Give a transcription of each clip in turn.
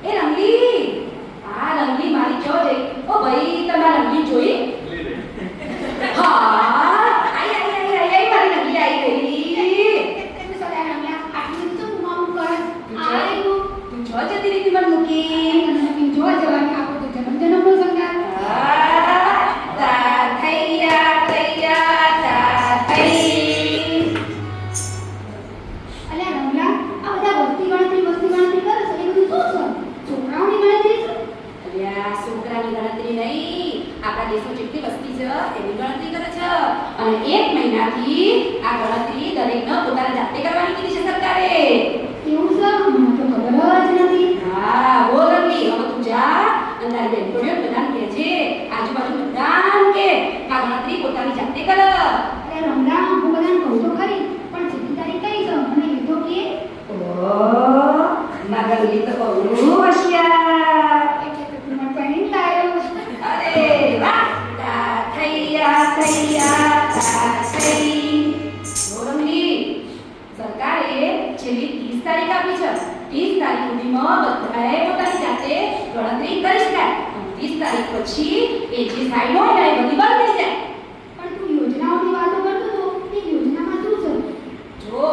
એ રંગલી, આ રંગલી મારી ચો જઈ. ઓ ભાઈ તમે રંગલી જોઈ? હા આઈ આઈ આઈ આઈ મારી રંગલી આવી ગઈ. તું સદા રમ્યા આટલું તો મામું કર આઈ તું જો જતી રહી મને મૂકી. નવી જો જવાની આપો તો જન્મ જન્મનો સંગાર તા થૈયા થૈયા તા થઈ. અલ્યા રમલા આ બધા વસ્તી ગણતરી કરે છે એ બધું શું છે? છોકરાઓની ગણતરી છે? અલ્યા છોકરાની ગણતરી નહીં, આપણા દેશમાં જેટલી વસ્તી છે એની ગણતરી કરે છે. અને 1 મહિનાથી આ ગણતરી દરેકને પોતાના જાતે કરવાની કીધી છે સરકારે. એવું છે? મને તો ખબર જ નથી. હા બહુ રંગલી. હવે તું જા અને તારી બેનપણીઓ બધાને કહેજે, આજુબાજુ બધાને કે આ ગણતરી પોતાની જાતે કરે. અરે રમલા હું બધાને કહું તો ખરી પણ છેલ્લી તારીખ કઈ છે મને એ તો કે ઓહ મગરલી તો બહુ હોશિયાર. એટલે તો તું મને પહેરીને લાવ્યો. અરે વાહ તા થૈયા થૈયા તા થઈ. રોરંગી સરકારે છેલ્લી 30 તારીખ આપી છે. 30 તારીખ સુધીમાં બધાએ પોતાની જાતે ગણતરી કરી શકાય. 30 તારીખ પછી એ જે સાઈડ હોય ને એ બધી બંધ થઈ જાય. પણ તું યોજનાઓની વાતો કરતો હતો એ યોજનામાં શું છે? જો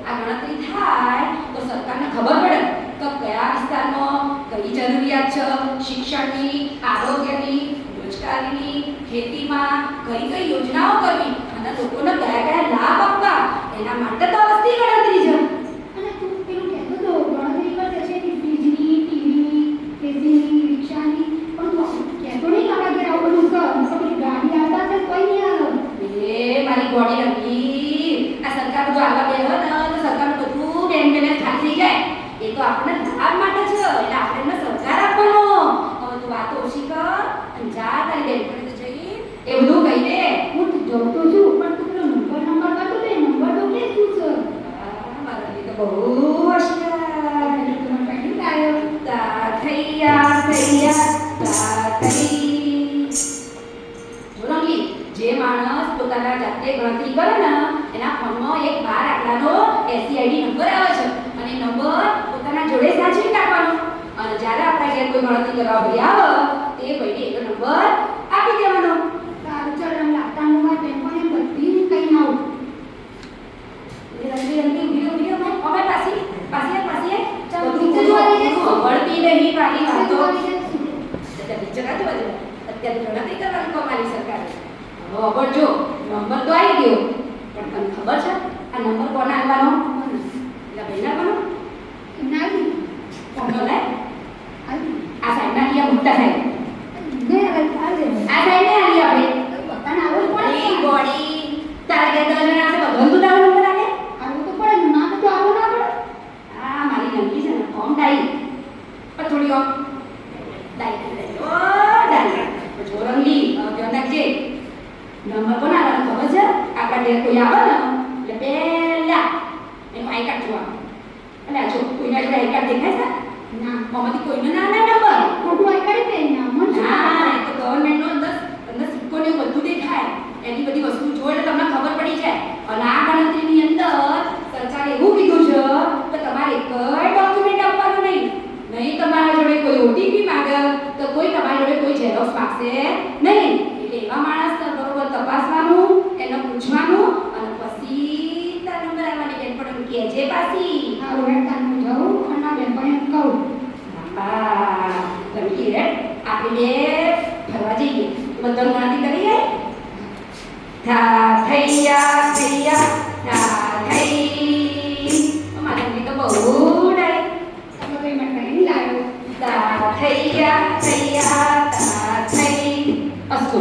આ ગણતરી થાય તો સરકારને ખબર પડે કે કયા વિસ્તારમાં કઈ જરૂરિયાત છે, શિક્ષણની, આરોગ્યની, રોજગારીની, ખેતીમાં કઈ કઈ યોજનાઓ કરવી અને લોકોને કયા કયા લાભ આપવા, એના માટે તો વસ્તી ગણતરી છે. અને તું પેલું કહેતો હતો ગણતરી કરતે છે કે ફ્રીજની, ટીવીની, એસીની, રિક્ષાની પણ તું કહેતો નહીં આપણા ઘેર આવું બધું કર તો પેલી ગાડી આવતા છે કોઈ નહીં આવે. એ મારી બોડી રંગી, આ સરકાર બધું આવવા દે ને તો સરકારનું બધું બેંક બેલેન્સ ખાલી થઈ જાય. એ તો આપણને લાભ માટે છે એટલે આપણે એમને સહકાર આપવાનો. હવે તું વાતો ઓછી કર અને જા તારી બેનપણી તો જઈ એ બધું કહી દે. હું તો જઉં તો છું પણ તું પેલો નંબર કરતો તે નંબર તો કે શું છે? મારા તો બહુ હોશિયાર. એટલે તું મને પહેરીને લાવ્યો. તા થૈયા થૈયા તા થઈ. જોરંગી જે માણસ પોતાના જાતે ગણતરી કરે ને એના ફોનમાં એક 12 આંકડાનો SCID નંબર આવે છે અને એ નંબર પોતાના જોડે સાચવી રાખવાનો. અને જ્યારે આપણા ઘેર કોઈ ગણતરી કરવા ભાઈ આવે તે ભાઈને એનો નંબર આપી દેવાનો. સારું ચાલ રમલા તાનું વાત બેનપણી બધી કઈ ના આવું. એ રંગી રંગી ઉભી ભાઈ હવે પાછી ચાલ પિક્ચર જોવા લઈ જઈશું. ખબરતી નહીં પાડી વાતો. અત્યારે પિક્ચર કાઢો બધું. અત્યારે ગણતરી કરવાની કમાલી સરકારે. હવે જો નંબર તો આવી ગયો પણ તને ખબર છે આ નંબર કોને આપવાનો? એટલે ભાઈને આપવાનો. નાઈ કોનો લે? આવી આ સાઈડના લીયા મોટા સાઈડ. ને આજે આ સાઈડને આલી આપણે. બતાને આવો જ પડે ઈ બોડી તારા ઘેર 10 જણા છે બધું તું તારો નંબર આપે. આવો તો પડે ને ના તો આવો ના પડે. આ મારી નંબી છે ને ફોર્મ ડાઈ પણ થોડી ઓમ ડાઈ ઓ ડાઈ જો રંગી ધ્યાન રાખજે. નંબર કોને આવવાનો ખબર છે? આપણા ઘેર કોઈ આવે ને એટલે પહેલા એનું આઈ કાર્ડ જોવાનું. એટલે આ જો કોઈના જોડે આઈ કાર્ડ દેખાય છે? ના આમાંથી કોઈને ના ના નંબર. ખોટું આઈ કરે તે ના મન હા એ તો ગવર્નમેન્ટનો અંદર સિક્કો ને એવું બધું દેખાય. એની બધી વસ્તુ જોઈ એટલે તમને ખબર પડી જાય. અને આ ગણતરીની અંદર સરકારે એવું કીધું છે કે તમારે કઈ ડોક્યુમેન્ટ આપવાનું નહીં. નહીં તમારા જોડે કોઈ ઓટીપી માંગે તો કોઈ તમારી જોડે કોઈ ઝેરોક્સ માંગશે નહીં. એટલે એવા માણસને બરોબર તપાસવાનું, એને પૂછવાનું અને પછી તાર નંબર આવવાની બેનપણી કહેજે પાછી. આ ઓળખતાનું જાઉં અને આ બેનપણીને કહું. હા રમી રે આપણે બે ફરવા જઈએ. બધા ગણતરી કરીએ. થા થૈયા થૈયા થા થઈ. મારી તો બહુ ડાય. તમે કઈ મને પહેરીને લાવ્યો. તા થૈયા થૈયા તા થઈ. અસ્તુ